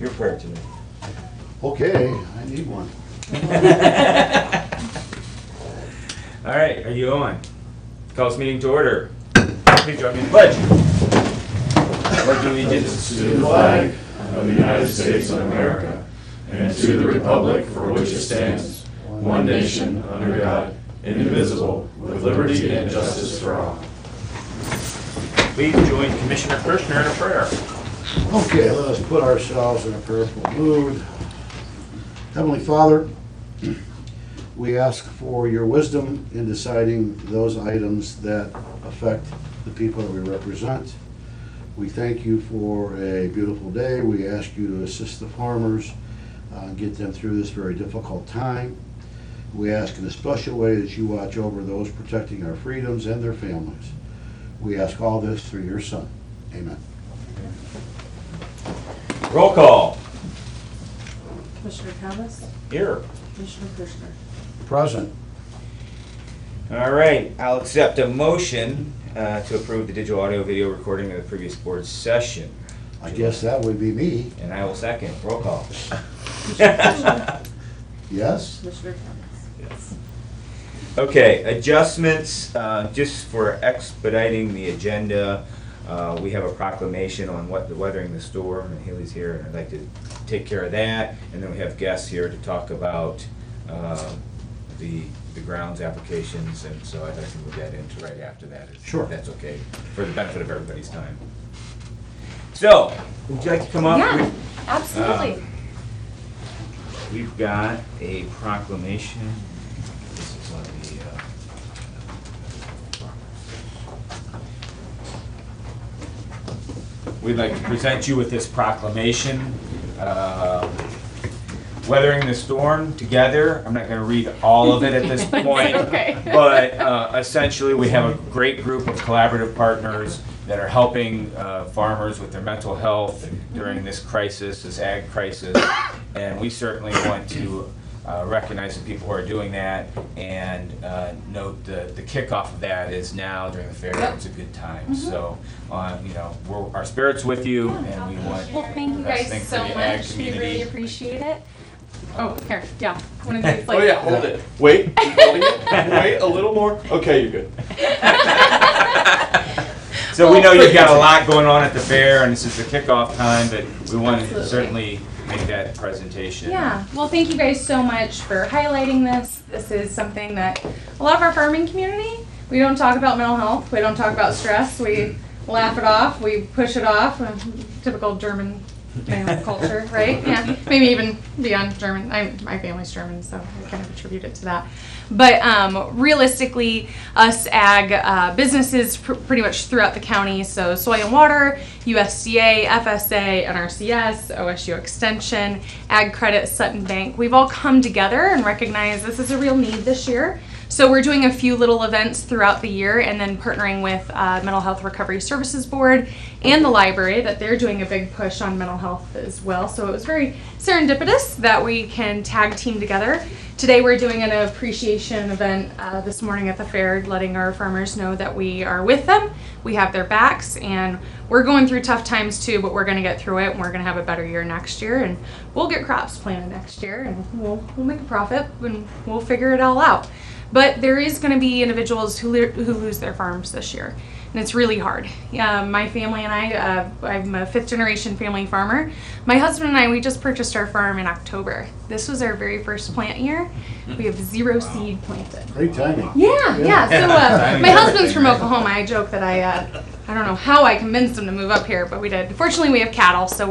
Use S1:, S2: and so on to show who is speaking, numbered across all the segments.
S1: Your prayer today.
S2: Okay, I need one.
S1: All right, are you on? Call this meeting to order. Please join me in the pledge. Pledge allegiance
S3: To the flag of the United States of America and to the republic for which it stands, one nation, under God, indivisible, with liberty and justice for all.
S1: Please join Commissioner Kirshner in a prayer.
S2: Okay, let us put ourselves in a prayerful mood. Heavenly Father, we ask for your wisdom in deciding those items that affect the people that we represent. We thank you for a beautiful day. We ask you to assist the farmers, get them through this very difficult time. We ask in a special way that you watch over those protecting our freedoms and their families. We ask all this through your Son. Amen.
S1: Roll call.
S4: Commissioner Thomas?
S1: Here.
S4: Commissioner Kirshner?
S2: Present.
S1: All right, I'll accept a motion to approve the digital audio video recording of the previous board session.
S2: I guess that would be me.
S1: And I will second. Roll call.
S2: Yes?
S4: Commissioner Thomas?
S1: Yes. Okay, adjustments, just for expediting the agenda. We have a proclamation on the weathering the storm, and Haley's here, and I'd like to take care of that. And then we have guests here to talk about the grounds applications, and so I'd like to move that into right after that.
S2: Sure.
S1: If that's okay, for the benefit of everybody's time. So, would you like to come up?
S4: Yeah, absolutely.
S1: We've got a proclamation. This is on the, we'd like to present you with this proclamation, weathering the storm together. I'm not going to read all of it at this point,
S4: Okay.
S1: but essentially we have a great group of collaborative partners that are helping farmers with their mental health during this crisis, this ag crisis, and we certainly want to recognize the people who are doing that and note the kickoff of that is now during the fair.
S4: Yep.
S1: It's a good time. So, you know, our spirit's with you, and we want
S5: Well, thank you
S1: the best
S5: guys
S1: thing for
S5: so
S1: the ag
S5: much. We
S1: community.
S5: really appreciate it. Oh, here, yeah. One of these, like,
S3: Oh yeah, hold it. Wait, keep holding it. Wait, a little more. Okay, you're good.
S1: So we know you've got a lot going on at the fair, and this is the kickoff time, but we want to
S5: Absolutely.
S1: certainly make that presentation.
S5: Yeah, well, thank you guys so much for highlighting this. This is something that a lot of our farming community, we don't talk about mental health, we don't talk about stress, we laugh it off, we push it off, typical German culture, right? Yeah, maybe even beyond German. My family's German, so I kind of attribute it to that. But realistically, us ag businesses pretty much throughout the county, so Soil and Water, USDA, FSA, NRCS, OSU Extension, Ag Credit, Sutton Bank, we've all come together and recognized this is a real need this year. So we're doing a few little events throughout the year and then partnering with Mental Health Recovery Services Board and the library that they're doing a big push on mental health as well. So it was very serendipitous that we can tag team together. Today we're doing an appreciation event this morning at the fair, letting our farmers know that we are with them, we have their backs, and we're going through tough times too, but we're going to get through it, and we're going to have a better year next year, and we'll get crops planted next year, and we'll make a profit, and we'll figure it all out. But there is going to be individuals who lose their farms this year, and it's really hard. My family and I'm a fifth generation family farmer. My husband and I, we just purchased our farm in October. This was our very first plant year. We have 0 seed planted.
S2: Great timing.
S5: Yeah. So my husband's from Oklahoma. I joke that I don't know how I convinced him to move up here, but we did. Fortunately, we have cattle, so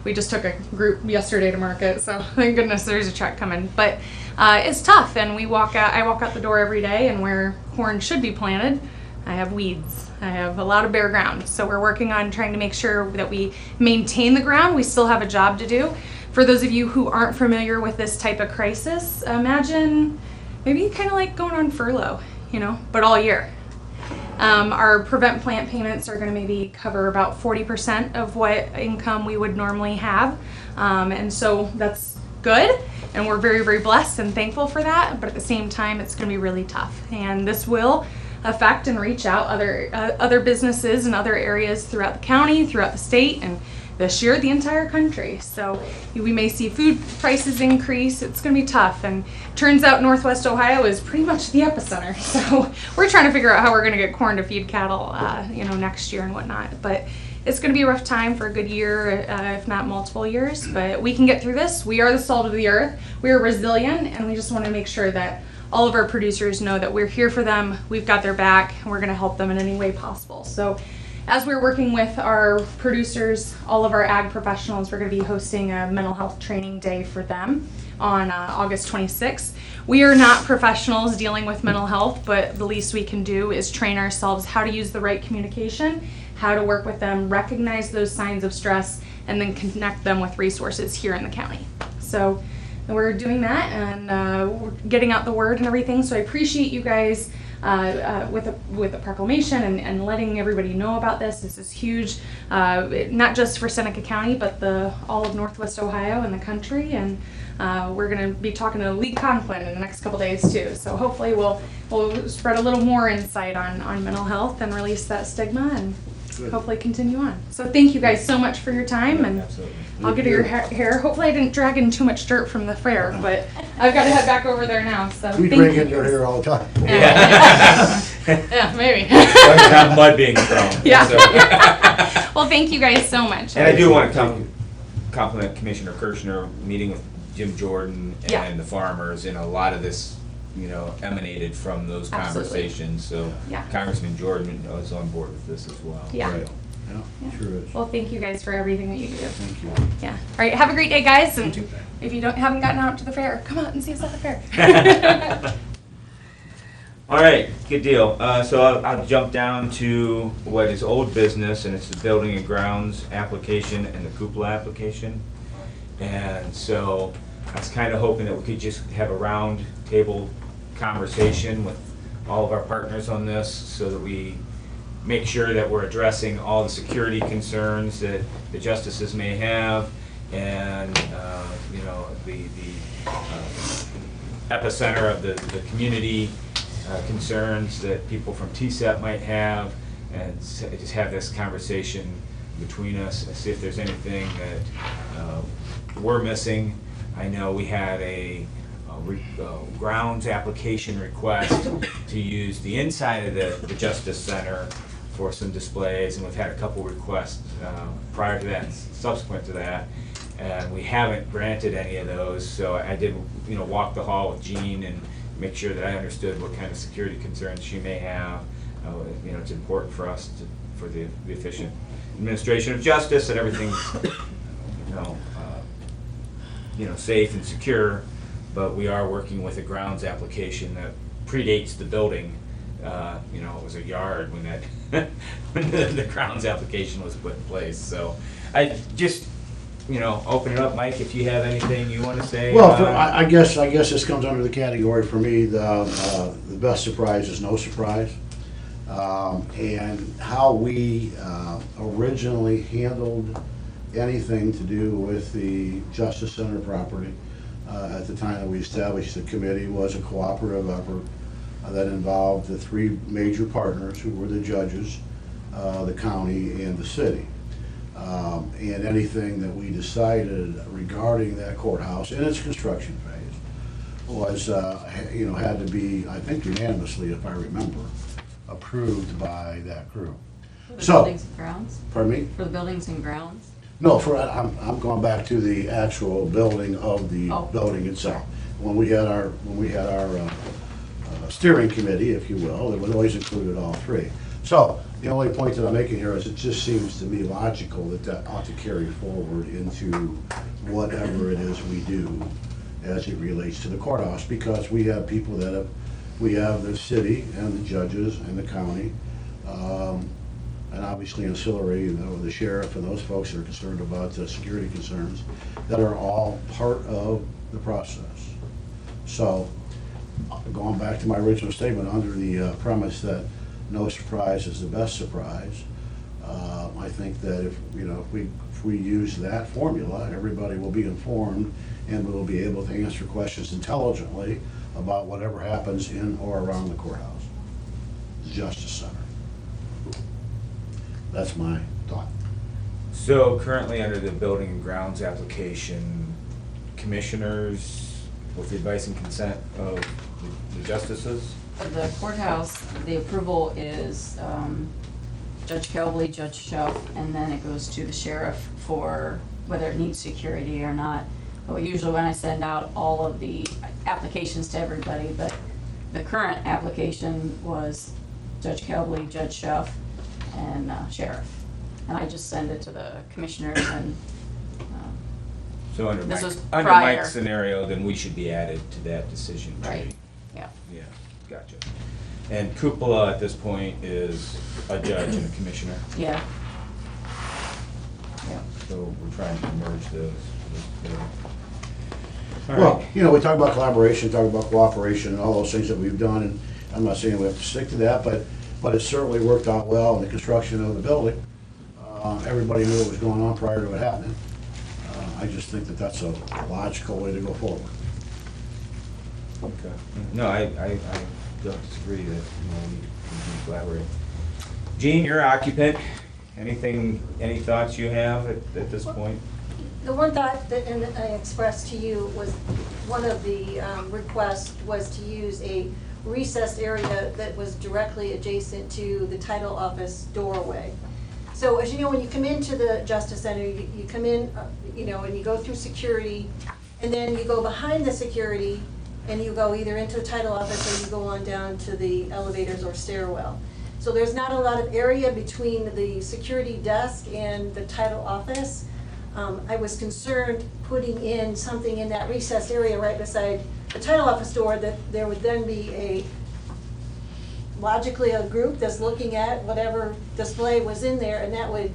S5: we just took a group yesterday to market. So thank goodness there's a truck coming. But it's tough, and I walk out the door every day, and where corn should be planted, I have weeds. I have a lot of bare ground. So we're working on trying to make sure that we maintain the ground. We still have a job to do. For those of you who aren't familiar with this type of crisis, imagine maybe kind of like going on furlough, but all year. Our prevent plant payments are going to maybe cover about 40% of what income we would normally have. And so that's good. And we're very, very blessed and thankful for that. But at the same time, it's going to be really tough. And this will affect and reach out other businesses and other areas throughout the county, throughout the state, and this year, the entire country. So we may see food prices increase. It's going to be tough. And turns out Northwest Ohio is pretty much the epicenter. So we're trying to figure out how we're going to get corn to feed cattle, next year and whatnot. But it's going to be a rough time for a good year, if not multiple years. But we can get through this. We are the salt of the earth. We are resilient, and we just want to make sure that all of our producers know that we're here for them. We've got their back, and we're going to help them in any way possible. So as we're working with our producers, all of our ag professionals, we're going to be hosting a mental health training day for them on August 26th. We are not professionals dealing with mental health, but the least we can do is train ourselves how to use the right communication, how to work with them, recognize those signs of stress, and then connect them with resources here in the county. So we're doing that, and we're getting out the word and everything. So I appreciate you guys with the proclamation and letting everybody know about this. This is huge, not just for Seneca County, but all of Northwest Ohio and the country. And we're going to be talking to Lee Conklin in the next couple days too. So hopefully we'll spread a little more insight on mental health and release that stigma and hopefully continue on. So thank you guys so much for your time, and
S1: Absolutely.
S5: I'll get your hair. Hopefully I didn't drag in too much dirt from the fair, but I've got to head back over there now. So
S2: We
S5: thank
S2: drink
S5: you.
S2: in your hair all the time.
S5: Yeah, maybe.
S1: Not mud being thrown.
S5: Yeah.
S1: So-
S5: Well, thank you guys so much.
S1: And I do want to compliment Commissioner Kirschner, meeting with Jim Jordan
S5: Yeah.
S1: and the farmers, and a lot of this, emanated from those
S5: Absolutely.
S1: conversations. So
S5: Yeah.
S1: Congressman Jordan was on board with this as well.
S5: Yeah.
S2: Right. Yeah,
S5: Yeah.
S2: sure is.
S5: Well, thank you guys for everything that you do.
S2: Thank you.
S5: Yeah. All right. Have a great day, guys. And
S1: You too.
S5: if you haven't gotten out to the fair, come out and see us at the fair.
S1: All right, good deal. So I'll jump down to what is old business, and it's the building and grounds application and the cupola application. And so I was kind of hoping that we could just have a round table conversation with all of our partners on this, so that we make sure that we're addressing all the security concerns that the justices may have, and the epicenter of the community concerns that people from TSEP might have, and just have this conversation between us and see if there's anything that we're missing. I know we had a grounds application request to use the inside of the Justice Center for some displays, and we've had a couple requests prior to that and subsequent to that, and we haven't granted any of those. So I did, walk the hall with Jean and make sure that I understood what kind of security concerns she may have. It's important for us for the efficient administration of justice, that everything's safe and secure. But we are working with a grounds application that predates the building. It was a yard when that when the grounds application was put in place. So I just open it up, Mike, if you have anything you want to say.
S2: Well, I guess this comes under the category for me, the best surprise is no surprise. And how we originally handled anything to do with the Justice Center property at the time that we established the committee was a cooperative effort that involved the three major partners, who were the judges, the county, and the city. And anything that we decided regarding that courthouse in its construction phase was, had to be, I think unanimously, if I remember, approved by that group.
S6: For the
S2: So-
S6: buildings and grounds?
S2: Pardon me?
S6: For the buildings and grounds?
S2: No, I'm going back to the actual building of the
S6: Oh.
S2: building itself. When we had our steering committee, if you will, it was always included all three. So the only point that I'm making here is it just seems to me logical that ought to carry forward into whatever it is we do as it relates to the courthouse, because we have people we have the city and the judges and the county, and obviously ancillary, the sheriff and those folks that are concerned about security concerns, that are all part of the process. So, going back to my original statement, under the premise that no surprise is the best surprise, I think that if we use that formula, everybody will be informed and will be able to answer questions intelligently about whatever happens in or around the courthouse, the Justice Center. That's my thought.
S1: So currently under the building and grounds application, commissioners, with the advice and consent of the justices?
S6: For the courthouse, the approval is Judge Kelbley, Judge Schuff, and then it goes to the sheriff for whether it needs security or not. But usually when I send out all of the applications to everybody, but the current application was Judge Kelbley, Judge Schuff, and sheriff. And I just send it to the commissioners and,
S1: So under
S6: This
S1: Mike's,
S6: was
S1: under
S6: prior.
S1: Mike's scenario, then we should be added to that decision tree.
S6: right, yeah.
S1: Yeah, gotcha. And cupola at this point is a judge and a commissioner,
S6: Yeah. Yeah.
S1: so we're trying to merge those. All
S2: Well,
S1: right.
S2: we talk about collaboration, talk about cooperation, and all those things that we've done, and I'm not saying we have to stick to that, but it certainly worked out well in the construction of the building. Everybody knew what was going on prior to it happening. I just think that that's a logical way to go forward.
S1: Okay. No, I don't disagree that, we can collaborate. Gene, you're occupant. Anything, any thoughts you have at this point?
S7: The one thought that and I expressed to you was, one of the requests was to use a recessed area that was directly adjacent to the title office doorway. So as you know, when you come into the Justice Center, you come in, and you go through security, and then you go behind the security, and you go either into the title office or you go on down to the elevators or stairwell. So there's not a lot of area between the security desk and the title office. I was concerned putting in something in that recessed area right beside the title office door, that there would then be logically a group that's looking at whatever display was in there, and that would,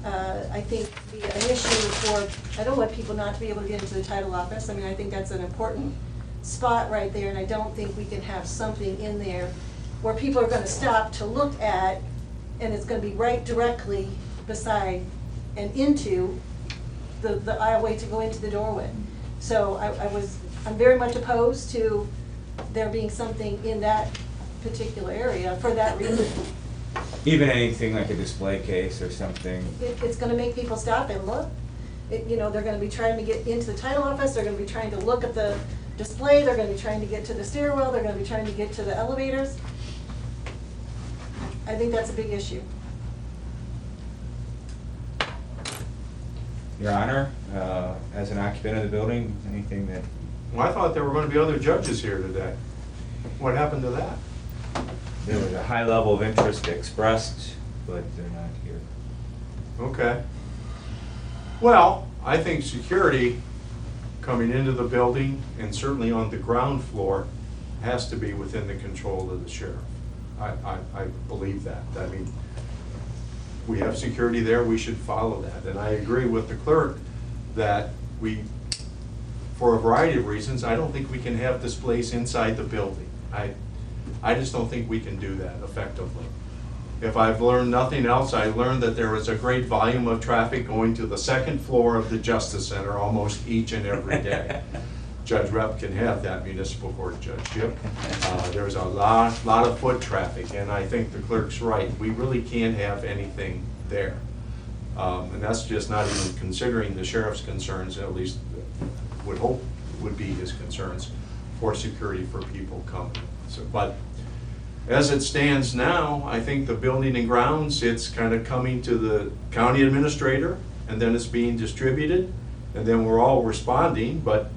S7: I think, be an issue for, I don't want people not to be able to get into the title office. I mean, I think that's an important spot right there, and I don't think we can have something in there where people are gonna stop to look at, and it's gonna be right directly beside and into the aisleway to go into the doorway. So I'm very much opposed to there being something in that particular area for that reason.
S1: Even anything like a display case or something?
S7: It's gonna make people stop and look. They're gonna be trying to get into the title office, they're gonna be trying to look at the display, they're gonna be trying to get to the stairwell, they're gonna be trying to get to the elevators. I think that's a big issue.
S1: Your Honor, as an occupant of the building, anything that,
S3: Well, I thought there were gonna be other judges here today. What happened to that?
S1: there was a high level of interest expressed, but they're not here.
S3: Okay. Well, I think security coming into the building and certainly on the ground floor has to be within the control of the sheriff. I believe that. I mean, we have security there, we should follow that. And I agree with the clerk that for a variety of reasons, I don't think we can have displays inside the building. I just don't think we can do that effectively. If I've learned nothing else, I learned that there is a great volume of traffic going to the second floor of the Justice Center almost each and every day. Judge Rep can have that municipal court judgeship. There's a lot of foot traffic, and I think the clerk's right. We really can't have anything there. And that's just not even considering the sheriff's concerns, at least would hope would be his concerns for security for people coming. So, but as it stands now, I think the building and grounds, it's kind of coming to the county administrator, and then it's being distributed, and then we're all responding, but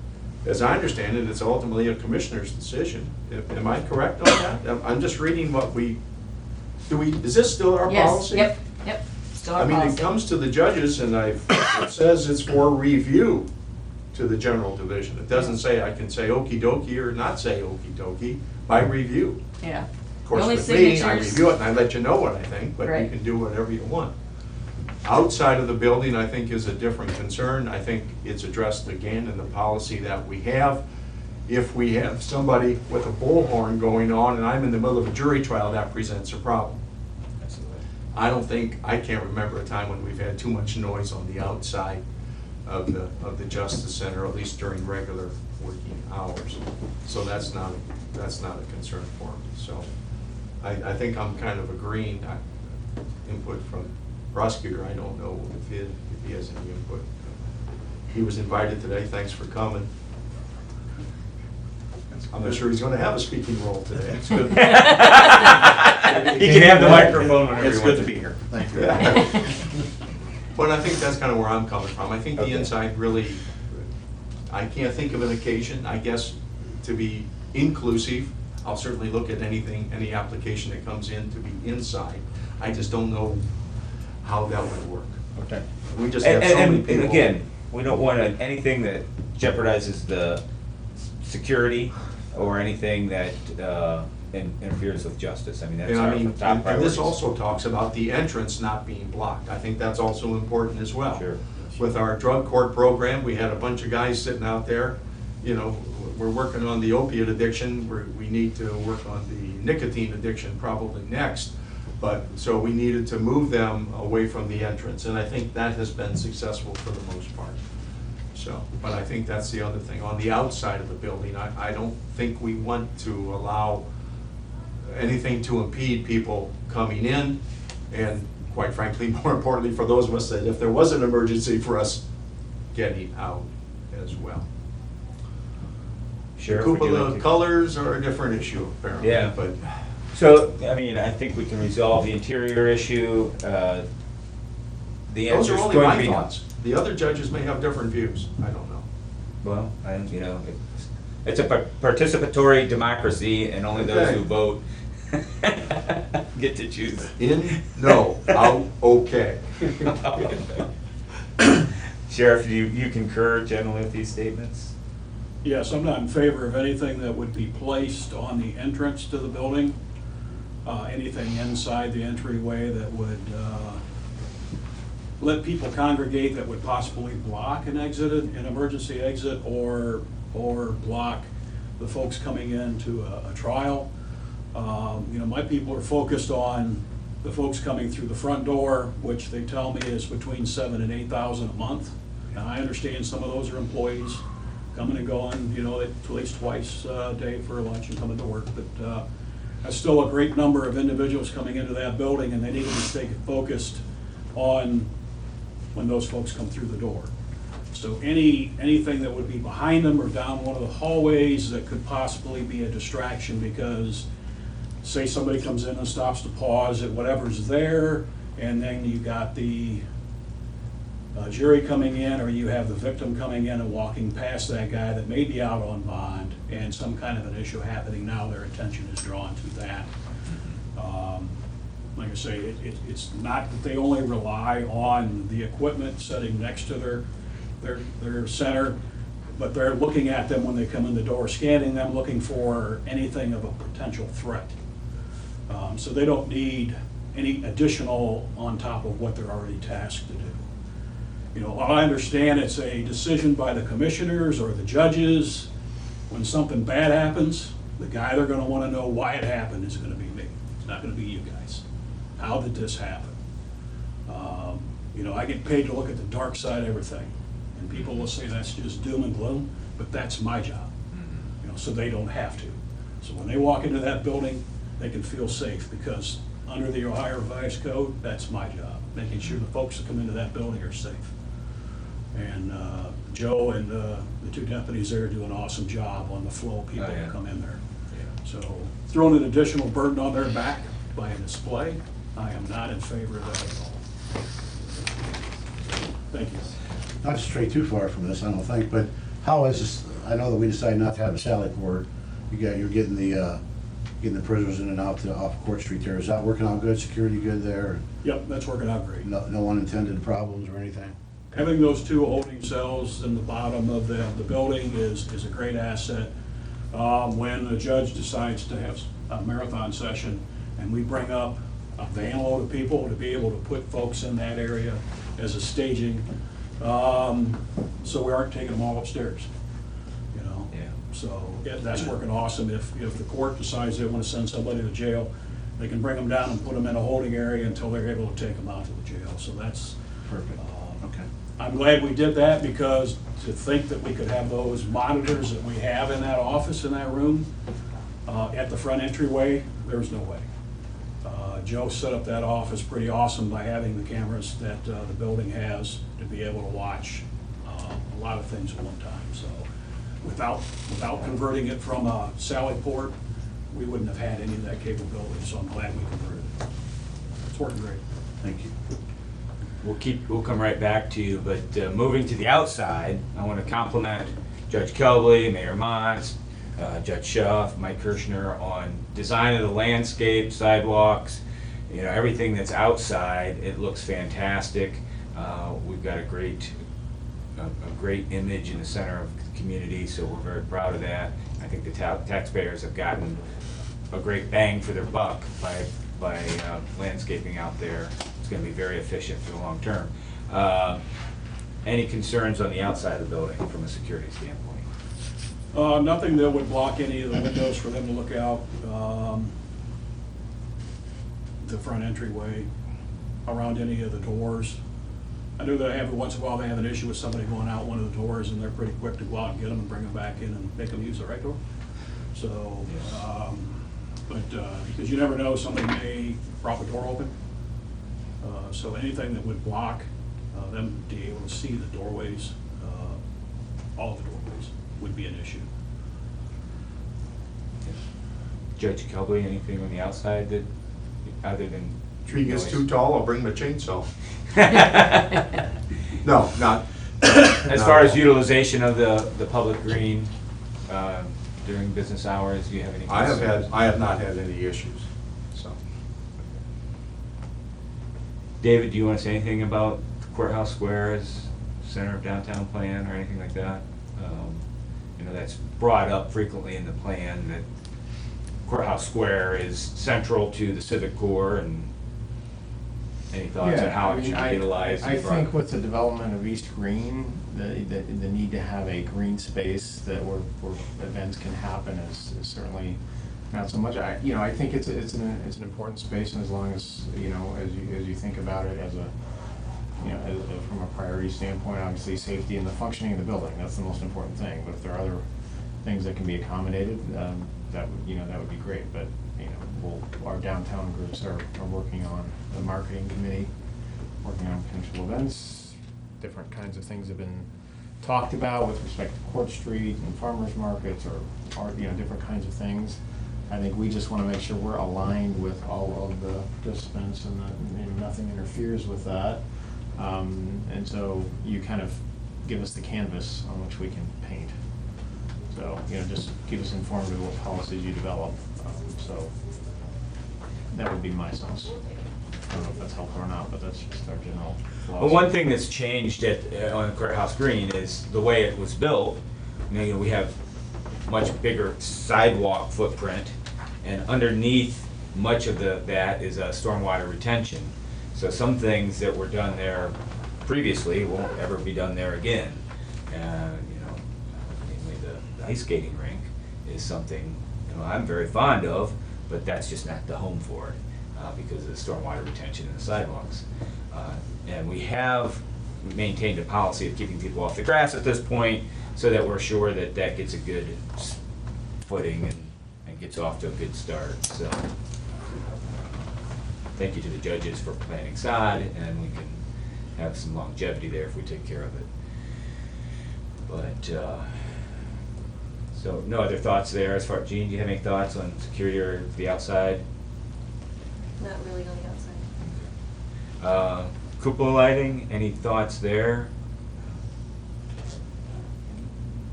S3: as I understand it, it's ultimately a commissioner's decision. Am I correct on that? I'm just reading what is this still our
S6: Yes,
S3: policy?
S6: yep, still our
S3: I mean, it
S6: policy.
S3: comes to the judges, and it says it's for review to the general division. It doesn't say I can say okey dokey or not say okey dokey by review.
S6: Yeah.
S3: Of course,
S6: The only
S3: with me, I
S6: signatures-
S3: review it and I let you know what I think, but you
S6: Right.
S3: can do whatever you want. Outside of the building, I think, is a different concern. I think it's addressed again in the policy that we have. If we have somebody with a bullhorn going on and I'm in the middle of a jury trial, that presents a problem.
S1: Absolutely.
S3: I can't remember a time when we've had too much noise on the outside of the Justice Center, at least during regular working hours. So that's not a concern for me. So I think I'm kind of agreeing, input from Prosecutor, I don't know if he has any input. He was invited today, thanks for coming. I'm not sure he's gonna have a speaking role today.
S8: It's good.
S1: He can have the microphone whenever
S8: It's
S1: he
S8: good
S1: wants
S8: to
S1: it.
S8: be here. Thank you.
S3: But I think that's kind of where I'm coming from. I think the
S1: Okay.
S3: inside really, I can't think of an occasion, I guess, to be inclusive. I'll certainly look at anything, any application that comes in to be inside. I just don't know how that would work.
S1: Okay.
S3: We just have so many people.
S1: And again, we don't want anything that jeopardizes the security or anything that interferes with justice. I mean, that's
S3: And I
S1: our
S3: mean,
S1: top
S3: and
S1: priority.
S3: this also talks about the entrance not being blocked. I think that's also important as well.
S1: Sure.
S3: With our drug court program, we had a bunch of guys sitting out there, you know, we're working on the opiate addiction, we need to work on the nicotine addiction probably next. But, so we needed to move them away from the entrance, and I think that has been successful for the most part. So, but I think that's the other thing, on the outside of the building, I don't think we want to allow anything to impede people coming in, and quite frankly, more importantly, for those of us that if there was an emergency, for us getting out as well.
S1: Sheriff, would you like
S3: Cupola
S1: to-
S3: colors are a different issue apparently,
S1: Yeah.
S3: but
S1: So, I mean, I think we can resolve the interior issue. The
S3: those are
S1: answer's
S3: only
S1: going to
S3: my
S1: be no.
S3: thoughts. The other judges may have different views, I don't know.
S1: Well, it's a participatory democracy, and only those
S3: Okay.
S1: who vote get to choose.
S3: In, no, out, okay.
S1: Sheriff, do you concur generally with these statements?
S8: Yes, I'm not in favor of anything that would be placed on the entrance to the building. Anything inside the entryway that would let people congregate that would possibly block an exit, an emergency exit, or block the folks coming into a trial. You know, my people are focused on the folks coming through the front door, which they tell me is between $7,000 and $8,000 a month. Now, I understand some of those are employees coming and going, you know, at least twice a day for lunch and coming to work, but that's still a great number of individuals coming into that building, and they need to stay focused on when those folks come through the door. So anything that would be behind them or down one of the hallways that could possibly be a distraction, because say somebody comes in and stops to pause at whatever's there, and then you got the jury coming in, or you have the victim coming in and walking past that guy that may be out on bond, and some kind of an issue happening, now their attention is drawn to that. Like I say, it's not that they only rely on the equipment sitting next to their center, but they're looking at them when they come in the door, scanning them, looking for anything of a potential threat. So they don't need any additional on top of what they're already tasked to do. You know, I understand it's a decision by the commissioners or the judges. When something bad happens, the guy they're gonna wanna know why it happened is gonna be me. It's not gonna be you guys. How did this happen? You know, I get paid to look at the dark side of everything. And people will say that's just doom and gloom, but that's my job. You know, so they don't have to. So when they walk into that building, they can feel safe, because under the Ohio Revised Code, that's my job, making sure the folks that come into that building are safe. And Joe and the two deputies there do an awesome job on the flow of people
S1: Oh, yeah.
S8: that come in there. So throwing an additional burden on their back by a display, I am not in favor of that at all. Thank you.
S2: Not to stray too far from this, I don't think, but how is this, I know that we decided not to have a sally port. You're getting the prisoners in and out to off Court Street there. Is that working out good? Security good there?
S8: Yep, that's working out great.
S2: No unintended problems or anything?
S8: Having those two holding cells in the bottom of the building is a great asset. When the judge decides to have a marathon session, and we bring up a van load of people to be able to put folks in that area as a staging, so we aren't taking them all upstairs, you know?
S1: Yeah.
S8: So that's working awesome. If the court decides they want to send somebody to jail, they can bring them down and put them in a holding area until they're able to take them out to the jail. So that's
S2: Perfect. Okay.
S8: I'm glad we did that, because to think that we could have those monitors that we have in that office, in that room, at the front entryway, there's no way. Joe set up that office pretty awesome by having the cameras that the building has to be able to watch a lot of things at one time. So without converting it from a Sally port, we wouldn't have had any of that capability, so I'm glad we converted it. It's working great.
S2: Thank you.
S1: We'll come right back to you, but moving to the outside, I want to compliment Judge Kelbley, Mayor Mons, Judge Schuff, Mike Kirschner on design of the landscape, sidewalks, everything that's outside. It looks fantastic. We've got a great image in the center of the community, so we're very proud of that. I think the taxpayers have gotten a great bang for their buck by landscaping out there. It's going to be very efficient for the long term. Any concerns on the outside of the building from a security standpoint?
S8: Nothing that would block any of the windows for them to look out. The front entryway, around any of the doors. I know that every once in a while they have an issue with somebody going out one of the doors, and they're pretty quick to go out and get them and bring them back in and make them use the right door. So, because you never know, somebody may prop a door open. So anything that would block them being able to see the doorways, all of the doorways, would be an issue.
S1: Judge Kelbley, anything on the outside that, other than
S3: Tree gets
S1: noise?
S3: too tall, I'll bring the chainsaw. No, not.
S1: As far as utilization of the public green during business hours, do you have any concerns?
S3: I have not had any issues, so.
S1: David, do you want to say anything about Courthouse Square as center of downtown plan or anything like that? That's brought up frequently in the plan that Courthouse Square is central to the civic core, and any thoughts on how it should be utilized?
S9: I think with the development of East Green, the need to have a green space where events can happen is certainly not so much. I think it's an important space, and as long as as you think about it as a from a priority standpoint, obviously safety and the functioning of the building, that's the most important thing. But if there are other things that can be accommodated, that would be great. But our downtown groups are working on the marketing committee, working on potential events. Different kinds of things have been talked about with respect to Court Street and farmers markets or different kinds of things. I think we just want to make sure we're aligned with all of the participants and that nothing interferes with that. And so you kind of give us the canvas on which we can paint. So, just keep us informed of what policies you develop. So that would be my sense. I don't know if that's helpful or not, but that's just our general philosophy.
S1: Well, one thing that's changed on Courthouse Green is the way it was built. We have much bigger sidewalk footprint, and underneath much of that is a stormwater retention. So some things that were done there previously won't ever be done there again. Namely the ice skating rink is something I'm very fond of, but that's just not the home for it because of the stormwater retention in the sidewalks. And we have maintained a policy of keeping people off the grass at this point so that we're sure that gets a good footing and gets off to a good start. So thank you to the judges for planting sod, and we can have some longevity there if we take care of it. But, so no other thoughts there as far, Gene, do you have any thoughts on security or the outside?
S7: Not really on the outside.
S1: Cupola lighting, any thoughts there?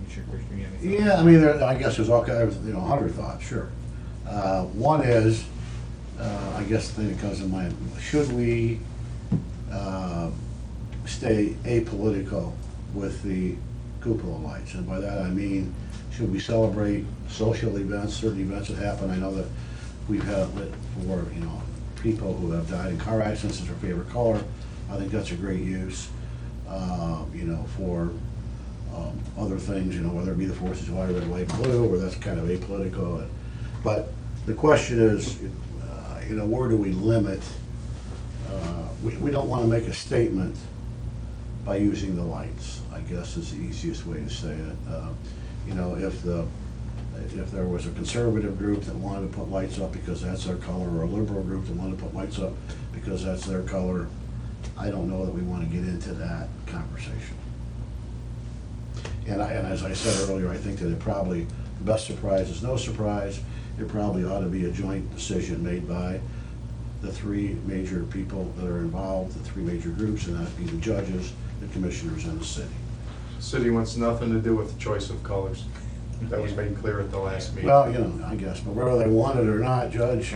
S1: Sure, Christian, you have any thoughts?
S2: Yeah, I mean, I guess there's all kinds of, 100 thoughts, sure. One is, I guess the thing that comes to mind, should we stay apolitical with the cupola lights? And by that I mean, should we celebrate social events, certain events that happen? I know that we've had lit for, people who have died in car accidents is their favorite color. I think that's a great use, for other things, whether it be the 4th of July, red, white, blue, or that's kind of apolitical. But the question is, where do we limit? We don't want to make a statement by using the lights, I guess is the easiest way to say it. if there was a conservative group that wanted to put lights up because that's their color, or a liberal group that wanted to put lights up because that's their color, I don't know that we want to get into that conversation. And as I said earlier, I think that it probably, the best surprise is no surprise. It probably ought to be a joint decision made by the three major people that are involved, the three major groups, and that'd be the judges, the commissioners, and the city.
S3: City wants nothing to do with the choice of colors. That was made clear at the last meeting.
S2: Well, I guess, but whether they want it or not, Judge,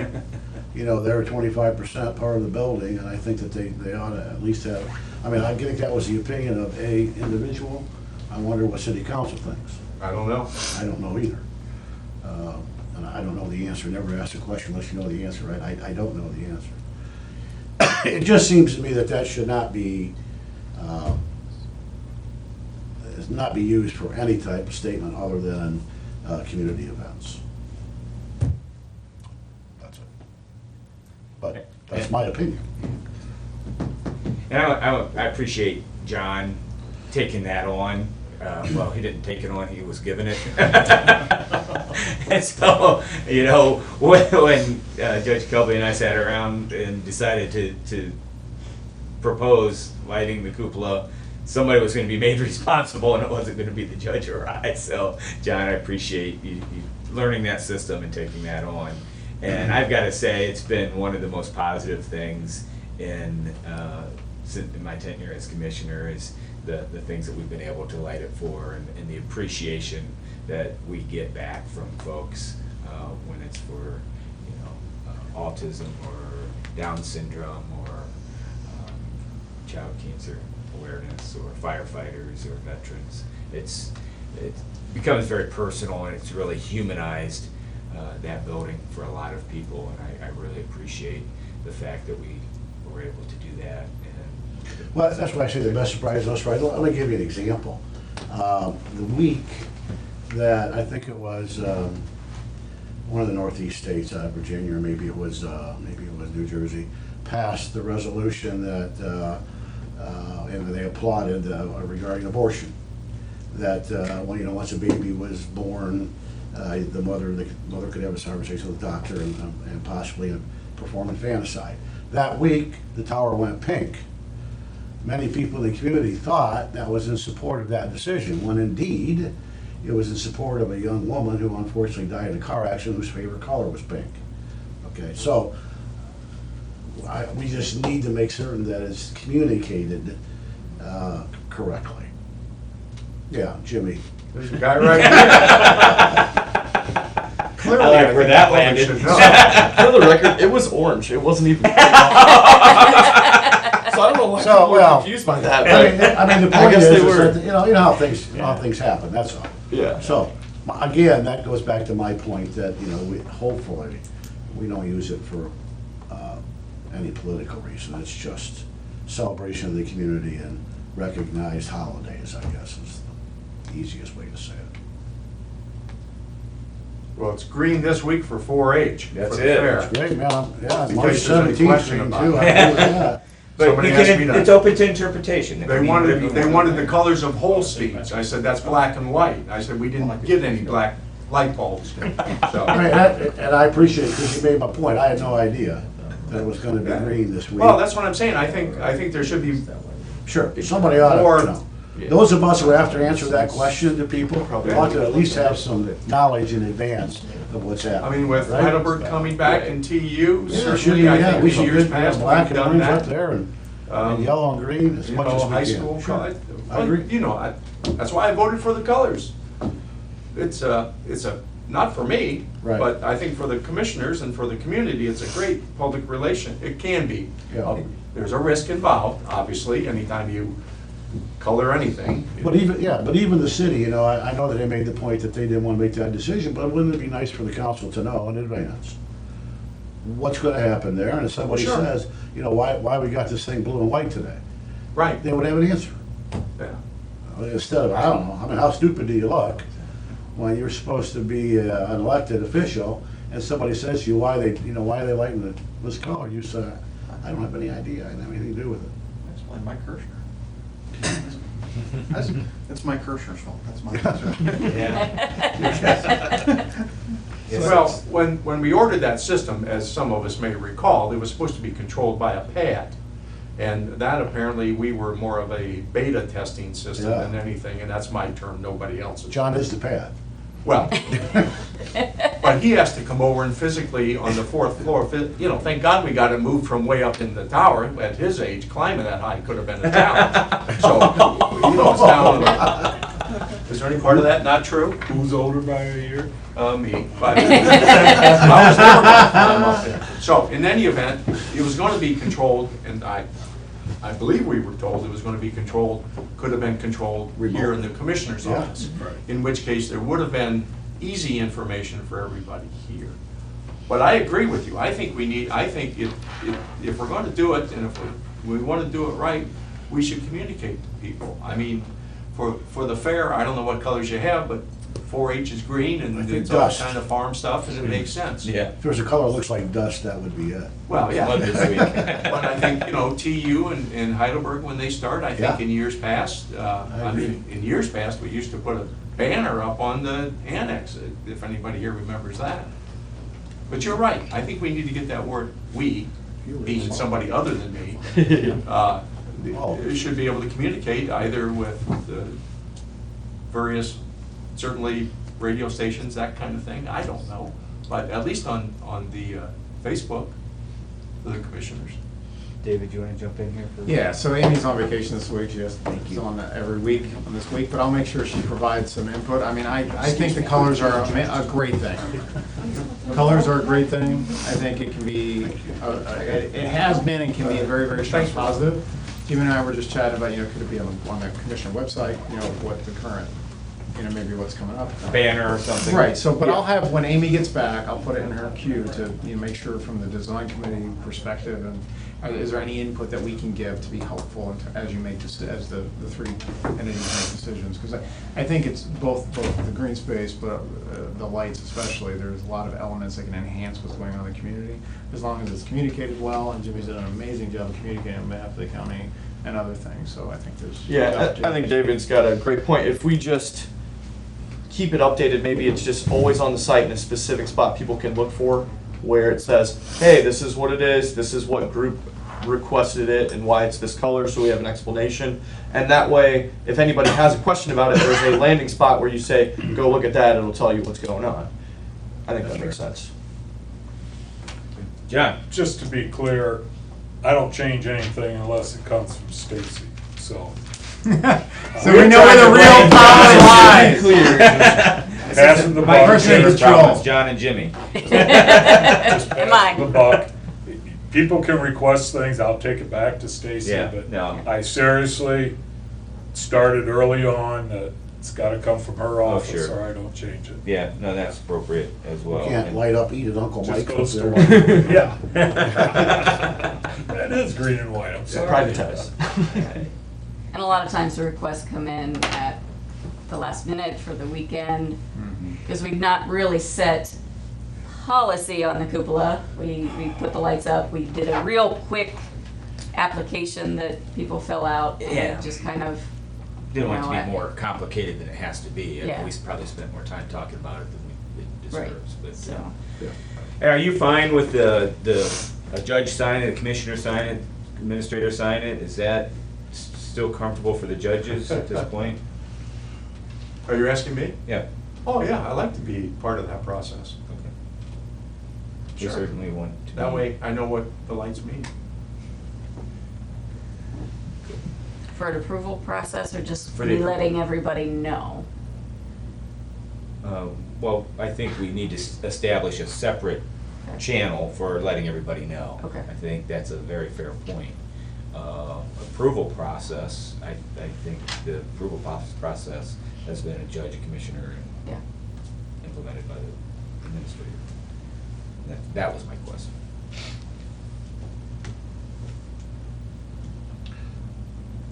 S2: they're 25% part of the building, and I think that they ought to at least have, I think that was the opinion of a individual. I wonder what city council thinks.
S3: I don't know.
S2: I don't know either. And I don't know the answer. Never ask a question unless you know the answer, right? I don't know the answer. It just seems to me that should not be used for any type of statement other than community events. That's it. But that's my opinion.
S1: And I appreciate John taking that on. Well, he didn't take it on, he was given it. And so, when Judge Kelby and I sat around and decided to propose lighting the cupola, somebody was going to be made responsible, and it wasn't going to be the judge or I. So, John, I appreciate you learning that system and taking that on. And I've got to say, it's been one of the most positive things in my tenure as commissioner is the things that we've been able to light it for, and the appreciation that we get back from folks when it's for autism or Down syndrome or child cancer awareness or firefighters or veterans. It becomes very personal, and it's really humanized that building for a lot of people, and I really appreciate the fact that we were able to do that.
S2: Well, that's why I say the best surprise is no surprise. Let me give you an example. The week that, I think it was one of the Northeast states, Virginia, or maybe it was New Jersey, passed the resolution that, and they applauded regarding abortion. That once a baby was born, the mother could have a conversation with the doctor and possibly perform infanticide. That week, the tower went pink. Many people in the community thought that was in support of that decision, when indeed it was in support of a young woman who unfortunately died in a car accident whose favorite color was pink. Okay, so we just need to make certain that it's communicated correctly. Yeah, Jimmy.
S3: There's a guy right here. Clearly,
S1: I like where that landed.
S10: For the record, it was orange. It wasn't even. So I don't know why people were confused by that.
S2: The point is that, you know how things happen. That's all.
S10: Yeah.
S2: So again, that goes back to my point that hopefully we don't use it for any political reason. It's just celebration of the community and recognized holidays, I guess, is the easiest way to say it.
S3: Well, it's green this week for 4-H.
S1: That's
S3: for the
S1: it.
S3: fair.
S2: That's great, man. Yeah,
S3: In
S2: March
S3: case there's any
S2: 17th,
S3: question
S2: green,
S3: about
S2: too.
S3: it.
S2: I agree with that.
S1: But
S3: Somebody asked me
S1: it's
S3: to.
S1: open to interpretation. It
S3: They
S1: can mean
S3: wanted
S1: whatever you want.
S3: the colors of Holstein's. I said that's black and white. I said we didn't get any black light bulbs. So
S2: And I appreciate it because you made my point. I had no idea that it was going to be green this week.
S3: well, that's what I'm saying. I think there should be.
S2: Sure, somebody ought
S3: Or-
S2: to know. Those of us who have to answer that question to people ought to at least have some knowledge in advance of what's happening.
S3: I mean, with
S2: right?
S3: Heidelberg coming back in TU,
S2: Yeah, it should be,
S3: certainly I
S2: yeah,
S3: think
S2: we
S3: in
S2: should
S3: years
S2: get
S3: past
S2: black
S3: we've
S2: and
S3: done
S2: orange up
S3: that.
S2: there and yellow and green as much as we
S3: High
S2: can.
S3: school
S2: Sure.
S3: color.
S2: I agree.
S3: That's why I voted for the colors. It's not for me,
S2: Right.
S3: but I think for the commissioners and for the community, it's a great public relation. It can be.
S2: Yeah.
S3: There's a risk involved, obviously, anytime you color anything.
S2: But even the city, I know that they made the point that they didn't want to make that decision, but wouldn't it be nice for the council to know in advance what's going to happen there? And if somebody
S3: Sure.
S2: says, why we got this thing blue and white today,
S3: Right.
S2: they would have an answer.
S3: Yeah.
S2: Instead of, I don't know, how stupid do you look when you're supposed to be an elected official and somebody says to you, why are they lighting this color? You say, I don't have any idea. I didn't have anything to do with it.
S10: That's like Mike Kirshner. That's Mike Kirshner's fault, that's my
S3: Well, when we ordered that system, as some of us may recall, it was supposed to be controlled by a pad. And that apparently, we were more of a beta testing system
S2: Yeah.
S3: than anything, and that's my term, nobody else's.
S2: John is the pad.
S3: Well, but he has to come over and physically on the 4th floor, you know, thank God we got it moved from way up in the tower. At his age, climbing that high could have been a challenge. So, you know, it's down. Is there any part of that not true?
S11: Who's older by a year?
S3: Me. But I was never gonna climb up there. So, in any event, it was gonna be controlled, and I believe we were told it was gonna be controlled, could have been controlled here in the commissioner's
S2: Yeah.
S3: office. In which case, there would have been easy information for everybody here. But I agree with you. I think if we're gonna do it, and if we wanna do it right, we should communicate to people. I mean, for the fair, I don't know what colors you have, but 4-H is green,
S2: I
S3: and
S2: think
S3: it's all
S2: dust.
S3: kind of farm stuff, and it makes sense.
S1: Yeah.
S2: If there's a color that looks like dust, that would be it.
S3: Well, yeah.
S1: Love this week.
S3: But I think, you know, TU and Heidelberg, when they start, I think
S2: Yeah.
S3: in years past, in years past, we used to put a banner up on the annex, if anybody here remembers that. But you're right, I think we need to get that word, we, being somebody other than me, should be able to communicate either with the various, certainly radio stations, that kind of thing, I don't know. But at least on the Facebook, for the commissioners.
S1: David, you want to jump in here?
S9: Yeah, so Amy's on vacation this week, she has, she's on every week on this week, but I'll make sure she provides some input. I mean, I think the colors are a great thing. Colors are a great thing. I think it can be, it has been and can be a very, very strong positive. Jimmy and I were just chatting about, could it be on the commissioner website, what the current, maybe what's coming up.
S1: Banner or something.
S9: Right, so, but I'll have, when Amy gets back, I'll put it in her queue to, make sure from the design committee perspective, and is there any input that we can give to be helpful as you make, as the three entities make decisions? Because I think it's both the green space, but the lights especially, there's a lot of elements that can enhance what's going on in the community, as long as it's communicated well, and Jimmy's done an amazing job of communicating on behalf of the county and other things, so I think there's.
S10: Yeah, I think David's got a great point. If we just keep it updated, maybe it's just always on the site in a specific spot people can look for, where it says, hey, this is what it is, this is what group requested it, and why it's this color, so we have an explanation. And that way, if anybody has a question about it, there's a landing spot where you say, go look at that, it'll tell you what's going on. I think that makes sense.
S1: John?
S11: Just to be clear, I don't change anything unless it comes from Stacy, so.
S9: So we know where the real power lies.
S11: Passing the buck.
S9: Person in control.
S1: John and Jimmy.
S11: Just
S6: Am I?
S11: pass the buck. People can request things, I'll take it back to Stacy,
S1: Yeah,
S11: but
S1: no.
S11: I seriously started early on that it's gotta come from her office
S1: sure.
S11: or I don't change it.
S1: Yeah, no, that's appropriate as well.
S2: You can't light up, eat it, Uncle
S11: Just
S2: Mike's up
S11: goes to
S2: there.
S11: one. Yeah. That is green and white, I'm sorry.
S10: Privatized.
S6: And a lot of times the requests come in at the last minute for the weekend, because we've not really set policy on the cupola. We put the lights up, we did a real quick application that people fill out, and
S1: Yeah.
S6: it just kind of,
S1: Didn't want it to
S6: You know,
S1: be more complicated than it has to be.
S6: Yeah.
S1: We probably spent more time talking about it than it
S6: right,
S1: deserves. But,
S6: so.
S1: Are you fine with a judge sign it, a commissioner sign it, administrator sign it? Is that still comfortable for the judges at this point?
S3: Are you asking me?
S1: Yeah.
S3: Oh, yeah, I like to be part of that process.
S1: Okay. We
S3: Sure.
S1: certainly want to.
S3: That
S1: be-
S3: way, I know what the lights mean.
S6: For an approval process, or just
S1: For the
S6: me letting
S1: approval.
S6: everybody know?
S1: Well, I think we need to establish a separate channel for letting everybody know.
S6: Okay.
S1: I think that's a very fair point. Approval process, I think the approval process has been a judge, a commissioner, and
S6: Yeah.
S1: implemented by the administrator. That was my question.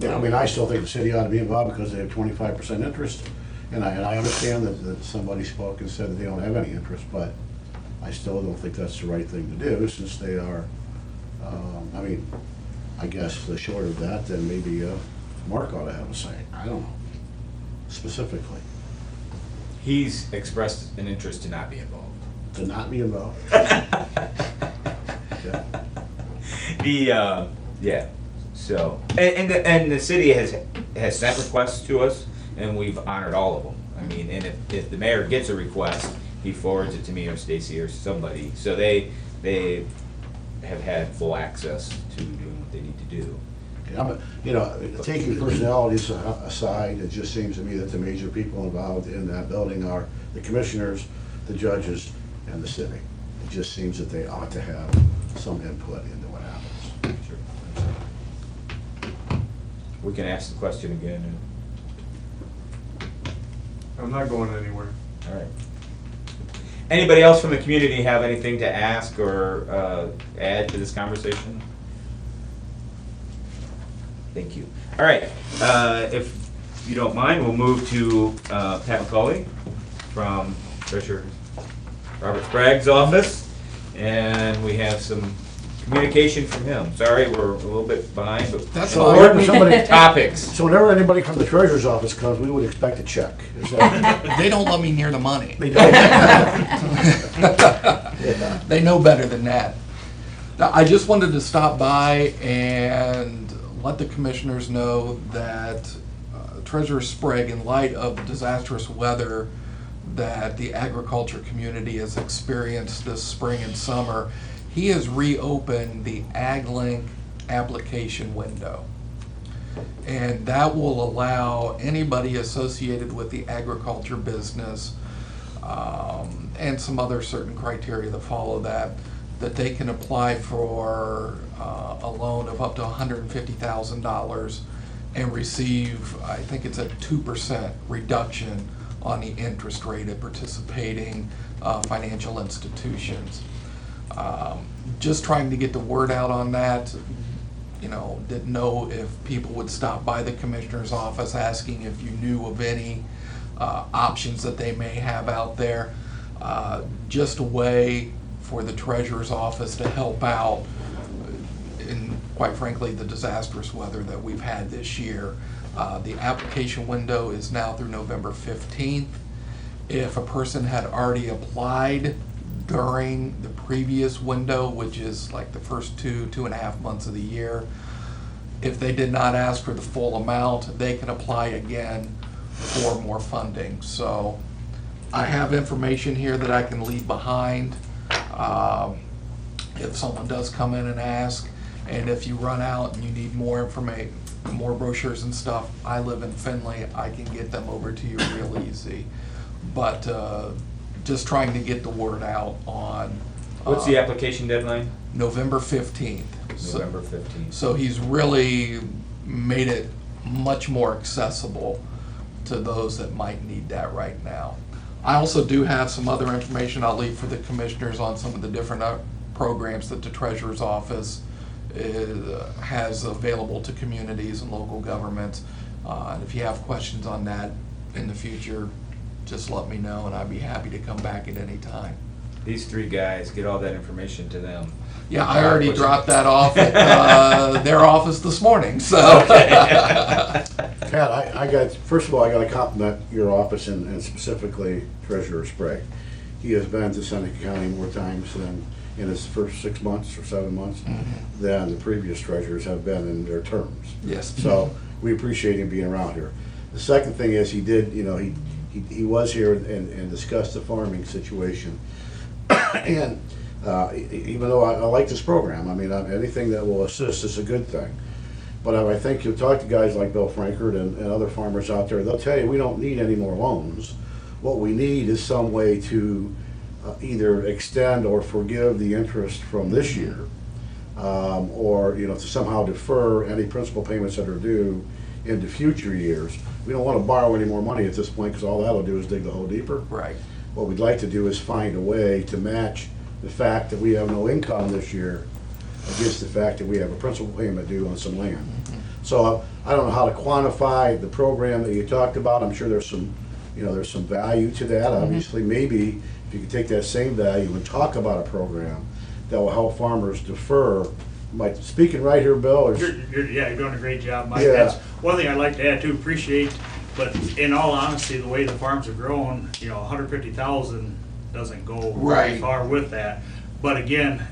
S2: Yeah, I mean, I still think the city ought to be involved because they have 25% interest. And I understand that somebody spoke and said that they don't have any interest, but I still don't think that's the right thing to do since they are, I mean, I guess short of that, then maybe Mark ought to have a say, I don't know, specifically,
S1: He's expressed an interest to not be involved.
S2: to not be involved. Yeah.
S1: Yeah, so, and the city has sent requests to us, and we've honored all of them. I mean, and if the mayor gets a request, he forwards it to me or Stacy or somebody, so they have had full access to doing what they need to do.
S2: Taking personalities aside, it just seems to me that the major people involved in that building are the commissioners, the judges, and the city. It just seems that they ought to have some input into what happens.
S1: Sure. We can ask the question again,
S3: I'm not going anywhere.
S1: all right. Anybody else from the community have anything to ask or add to this conversation? Thank you. All right, if you don't mind, we'll move to Pat McCauley from Treasurer Robert Sprague's office, and we have some communication from him. Sorry, we're a little bit behind, but
S12: That's
S1: important
S2: fine.
S1: topics.
S2: So whenever anybody from the treasurer's office comes, we would expect a check. Is that-
S12: They don't let me near the money.
S2: They don't.
S12: They know better than that. Now, I just wanted to stop by and let the commissioners know that Treasurer Sprague, in light of the disastrous weather that the agriculture community has experienced this spring and summer, he has reopened the AgLink application window. And that will allow anybody associated with the agriculture business and some other certain criteria that follow that they can apply for a loan of up to $150,000 and receive, I think it's a 2% reduction on the interest rate at participating financial institutions. Just trying to get the word out on that. Didn't know if people would stop by the commissioner's office asking if you knew of any options that they may have out there. Just a way for the treasurer's office to help out in, quite frankly, the disastrous weather that we've had this year. The application window is now through November 15th. If a person had already applied during the previous window, which is like the first 2.5 months of the year, if they did not ask for the full amount, they can apply again for more funding. So I have information here that I can leave behind if someone does come in and ask. And if you run out and you need more information, more brochures and stuff, I live in Findlay, I can get them over to you real easy. But just trying to get the word out on
S1: What's the application deadline?
S12: November 15th.
S1: November 15th.
S12: So he's really made it much more accessible to those that might need that right now. I also do have some other information I'll leave for the commissioners on some of the different programs that the treasurer's office has available to communities and local governments. And if you have questions on that in the future, just let me know and I'd be happy to come back at any time.
S1: These three guys, get all that information to them.
S12: Yeah, I already dropped that off at their office this morning, so.
S2: Pat, first of all, I got to compliment your office and specifically Treasurer Sprague. He has been to Seneca County more times than in his first 6 months or 7 months than the previous treasurers have been in their terms.
S12: Yes.
S2: So we appreciate him being around here. The second thing is he did, he was here and discussed the farming situation. And even though I like this program, I mean, anything that will assist is a good thing. But I think you'll talk to guys like Bill Frankert and other farmers out there, they'll tell you we don't need any more loans. What we need is some way to either extend or forgive the interest from this year, or to somehow defer any principal payments that are due into future years. We don't want to borrow any more money at this point because all that'll do is dig the hole deeper.
S12: Right.
S2: What we'd like to do is find a way to match the fact that we have no income this year against the fact that we have a principal payment due on some land. So I don't know how to quantify the program that you talked about. I'm sure there's some value to that. Obviously, maybe if you could take that same value and talk about a program that will help farmers defer. Speaking right here, Bill?
S13: You're doing a great job, Mike.
S2: Yeah.
S13: That's one thing I'd like to add too, appreciate, but in all honesty, the way the farms are growing, 150,000 doesn't go very
S12: Right.
S13: far with that. But again,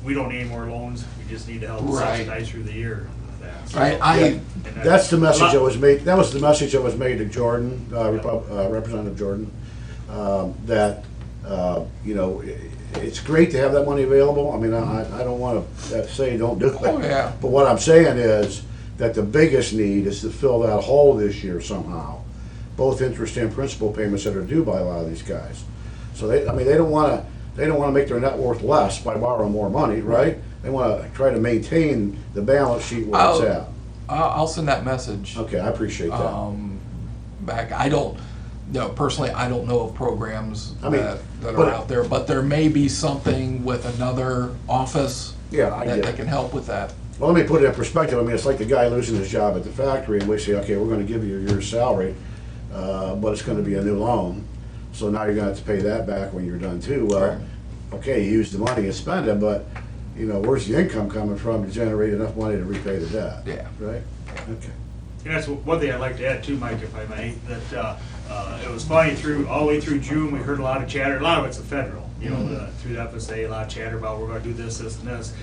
S13: we don't need more loans, we just need to help
S12: Right.
S13: subsidize through the year with that. So-
S12: I
S13: And
S2: That's the message that was made, that was the message that was made to Jordan, Representative Jordan, that, it's great to have that money available. I mean, I don't wanna say don't do it.
S12: Oh, yeah.
S2: But what I'm saying is that the biggest need is to fill that hole this year somehow, both interest and principal payments that are due by a lot of these guys. So they don't wanna make their net worth less by borrowing more money, right? They wanna try to maintain the balance sheet where it's at.
S12: I'll send that message.
S2: Okay, I appreciate that.
S12: Back, personally, I don't know of programs
S2: I mean,
S12: that
S2: but-
S12: are out there, but there may be something with another office
S2: Yeah, I get
S12: that
S2: it.
S12: can help with that.
S2: Well, let me put it in perspective. I mean, it's like the guy losing his job at the factory, and we say, okay, we're gonna give you your salary, but it's gonna be a new loan. So now you're gonna have to pay that back when you're done too. Well,
S12: Right.
S2: okay, you use the money and spend it, but, where's the income coming from to generate enough money to repay the debt?
S12: Yeah.
S2: Right? Okay.
S13: And that's one thing I'd like to add too, Mike, if I may, that it was funny all the way through June, we heard a lot of chatter, a lot of it's the federal, through the FSA, a lot of chatter about we're gonna do this, this, and this.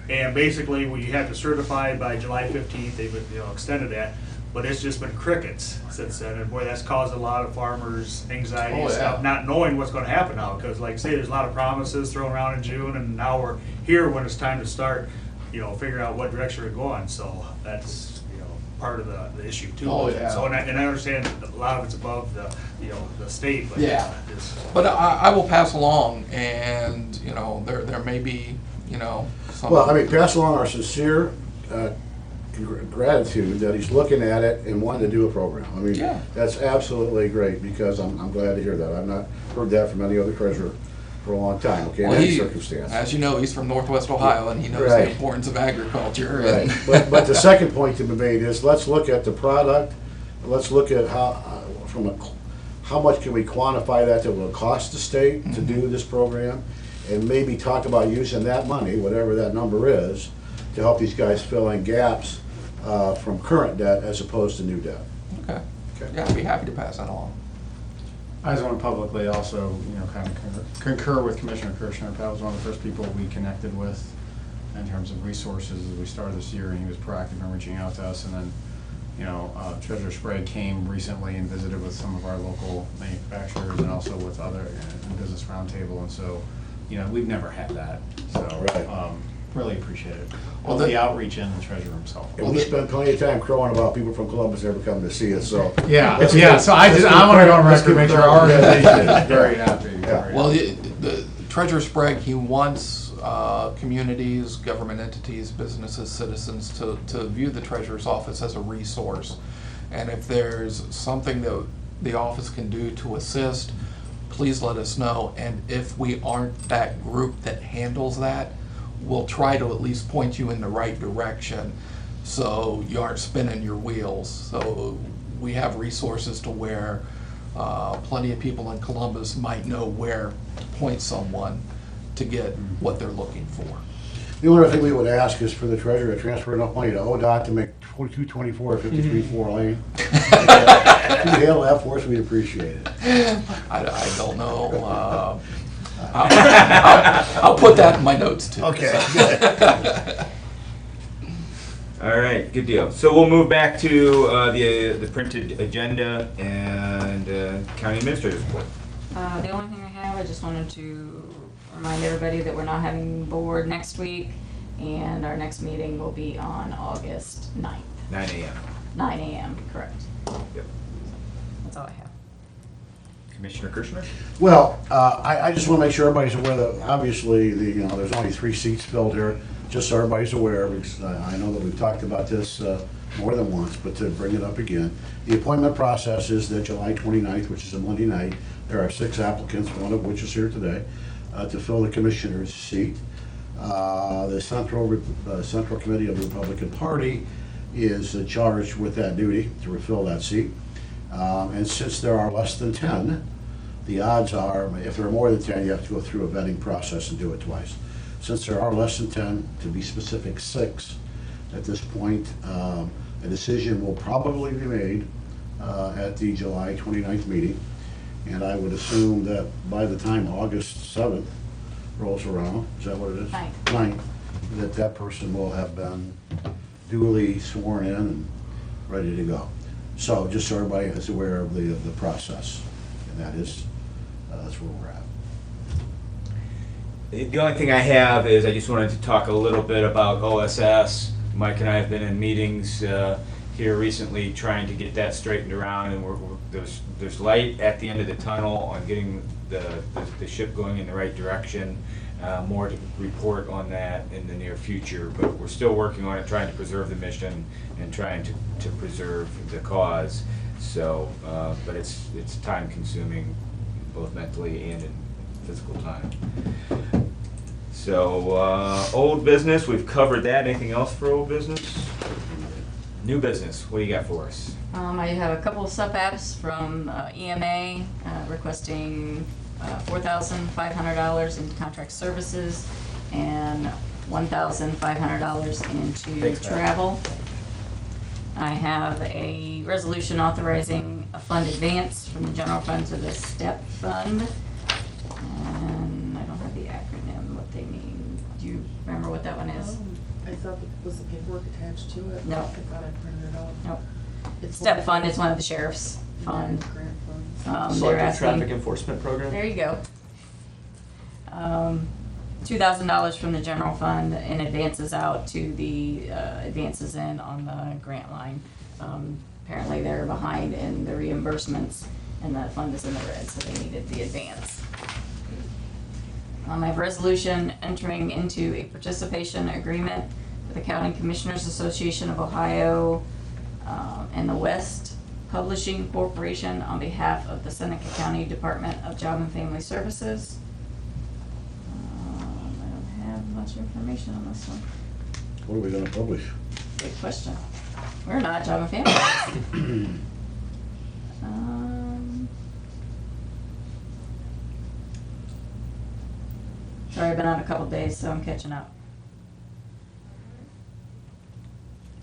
S13: And basically, when you have to certify by July 15th, they've extended that, but it's just been crickets since then. And boy, that's caused a lot of farmers anxiety and stuff, not knowing what's gonna happen now. Because like I say, there's a lot of promises thrown around in June, and now we're here when it's time to start, figure out what direction we're going. So that's, part of the issue too.
S12: Oh, yeah.
S13: So, and I understand that a lot of it's above the state, but
S12: Yeah.
S13: just.
S12: But I will pass along, and, there may be, some.
S2: Well, I mean, pass along our sincere gratitude that he's looking at it and wanting to do a program. I mean,
S12: Yeah.
S2: that's absolutely great, because I'm glad to hear that. I've not heard that from any other treasurer for a long time, okay, in
S12: Well,
S2: any
S12: he,
S2: circumstance.
S12: as you know, he's from Northwest Ohio, and he knows
S2: Right.
S12: the importance of agriculture.
S2: Right,
S12: And
S2: but the second point to be made is, let's look at the product, let's look at how much can we quantify that will cost the state to do this program, and maybe talk about using that money, whatever that number is, to help these guys fill in gaps from current debt as opposed to new debt.
S12: Okay.
S2: Okay.
S12: Yeah, I'd be happy to pass that along.
S9: I just want to publicly also, kind of concur with Commissioner Kirschner. Pat was one of the first people we connected with in terms of resources as we started this year, and he was proactive in reaching out to us. And then, Treasurer Sprague came recently and visited with some of our local manufacturers and also with other business roundtable. And so, we've never had that. So,
S2: Right.
S9: really appreciate it.
S12: Well,
S9: Both the outreach and the treasurer himself.
S2: And we spend plenty of time crowing about people from Columbus never coming to see us, so.
S9: Yeah,
S2: let's
S9: yeah,
S2: give-
S9: so
S2: let's give
S9: I want to go on
S2: credit- let's
S9: record,
S2: give
S9: make sure
S2: credit
S9: our
S2: where credit
S9: organization is
S2: is.
S9: very happy.
S2: Yeah.
S9: very
S12: Well,
S9: happy.
S12: the Treasurer Sprague, he wants communities, government entities, businesses, citizens to view the Treasurer's office as a resource. And if there's something that the office can do to assist, please let us know. And if we aren't that group that handles that, we'll try to at least point you in the right direction so you aren't spinning your wheels. So we have resources to where plenty of people in Columbus might know where to point someone to get what they're looking for.
S2: The only thing we would ask is for the treasurer to transfer enough money to ODOT to make 224 or 53-4 lane. If you handle that for us, we'd appreciate it.
S12: I don't know. I'll put that in my notes too.
S2: Okay.
S1: All right, good deal. So we'll move back to the printed agenda and county administrator's report.
S6: The only thing I have, I just wanted to remind everybody that we're not having board next week, and our next meeting will be on August 9th,
S1: 9 a.m.
S6: 9 a.m., correct.
S1: Yep.
S6: That's all I have.
S1: Commissioner Kirschner?
S2: Well, I just want to make sure everybody's aware that obviously there's only 3 seats filled here, just so everybody's aware, because I know that we've talked about this more than once, but to bring it up again. The appointment process is that July 29th, which is a Monday night, there are 6 applicants, one of which is here today, to fill the commissioner's seat. The Central Committee of the Republican Party is charged with that duty to refill that seat. And since there are less than 10, the odds are, if there are more than 10, you have to go through a vetting process and do it twice. Since there are less than 10, to be specific, 6 at this point, A decision will probably be made at the July 29th meeting. And I would assume that by the time August 7th rolls around, is that what it is? Ninth, that person will have been duly sworn in and ready to go. So just so everybody is aware of the process, and that's where we're at.
S1: The only thing I have is I just wanted to talk a little bit about OSS. Mike and I have been in meetings here recently trying to get that straightened around, and there's light at the end of the tunnel on getting the ship going in the right direction. More to report on that in the near future, but we're still working on it, trying to preserve the mission and trying to preserve the cause. So, but it's time consuming, both mentally and in physical time. So, old business, we've covered that. Anything else for old business? New business, what do you got for us?
S6: I have a couple of sub-apps from EMA requesting $4,500 in contract services and $1,500 into
S1: Thanks, Matt.
S6: travel. I have a resolution authorizing a fund advance from the general fund to the STEP fund. And I don't have the acronym, what they mean. Do you remember what that one is?
S4: I thought that was the paperwork attached to it.
S6: No.
S4: I thought I printed it off.
S6: Nope.
S4: It's
S6: STEP
S4: one
S6: fund
S4: of
S6: is one of the sheriff's
S4: the
S6: fund.
S4: grant funds.
S6: They're
S10: Selective traffic
S6: asking,
S10: enforcement program.
S6: there you go. $2,000 from the general fund and advances out to the advances in on the grant line. Apparently they're behind in the reimbursements and that fund is in the red, so they needed the advance. I have a resolution entering into a participation agreement with the County Commissioners Association of Ohio and the West Publishing Corporation on behalf of the Seneca County Department of Job and Family Services. I don't have much information on this one.
S2: What are we gonna publish?
S6: Good question. We're not Job and Family Services. Sorry, I've been out a couple days, so I'm catching up.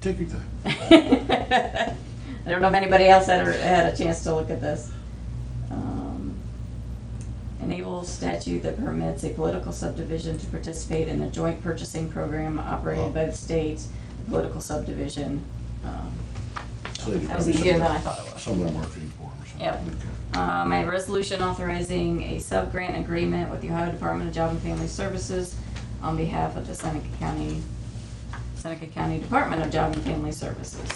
S2: Take your time.
S6: I don't know if anybody else had a chance to look at this. Enables statute that permits a political subdivision to participate in a joint purchasing program operated by the state, political subdivision.
S2: So you
S6: That was
S2: probably
S6: easier than I thought it was.
S2: Some of them marketing form or something.
S6: Yep.
S2: Okay.
S6: I have a resolution authorizing a sub-grant agreement with the Ohio Department of Job and Family Services on behalf of the Seneca County Department of Job and Family Services.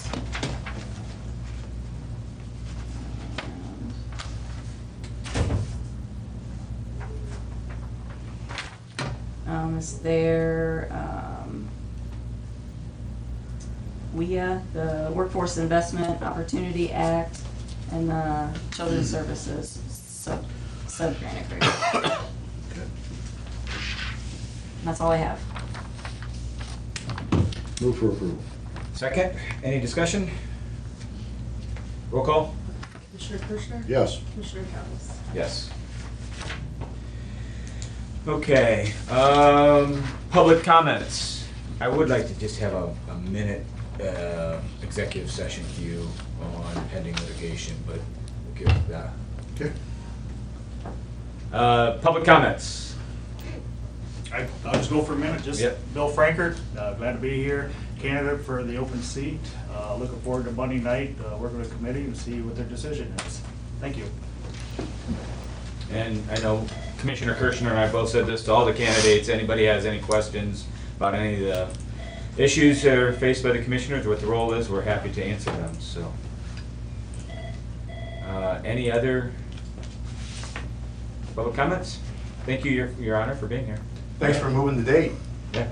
S6: Is there, WIA, the Workforce Investment Opportunity Act, and the Children's Services sub-grant agreement.
S2: Okay.
S6: And that's all I have.
S2: Move for approval.
S1: Second, any discussion? Roll call?
S4: Commissioner Kirschner?
S2: Yes.
S4: Commissioner Thomas?
S1: Yes. Okay, public comments. I would like to just have a minute executive session with you on pending litigation, but we'll give that.
S2: Okay.
S1: Public comments.
S13: I'll just go for a minute. Just
S1: Yep.
S13: Bill Frankert, glad to be here. Candidate for the open seat. Looking forward to Monday night, working with the committee and see what their decision is. Thank you.
S1: And I know Commissioner Kirschner and I both said this to all the candidates. Anybody has any questions about any of the issues that are faced by the commissioners, what the role is, we're happy to answer them, so. Any other public comments? Thank you, Your Honor, for being here.
S3: Thanks for moving the date.
S1: Yeah.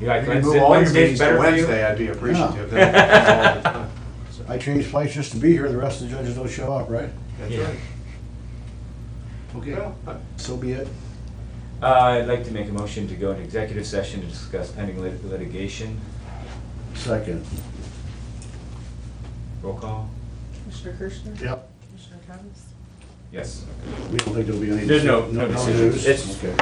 S1: You like
S3: If you could move all your
S1: Wednesday's
S3: meetings to
S1: better for you?
S3: Wednesday, I'd be appreciative.
S2: Yeah.
S3: That's all the time.
S2: I changed flights just to be here, the rest of the judges don't show up, right?
S3: That's
S1: Yeah.
S3: right.
S2: Okay,
S3: Well,
S2: so be it.
S1: I'd like to make a motion to go into executive session to discuss pending litigation.
S2: Second.
S1: Roll call?
S4: Commissioner Kirschner?
S2: Yep.
S4: Commissioner Thomas?
S1: Yes.
S2: We don't think there'll be any.
S1: There's no decision.
S2: news?
S1: It's-
S2: Okay.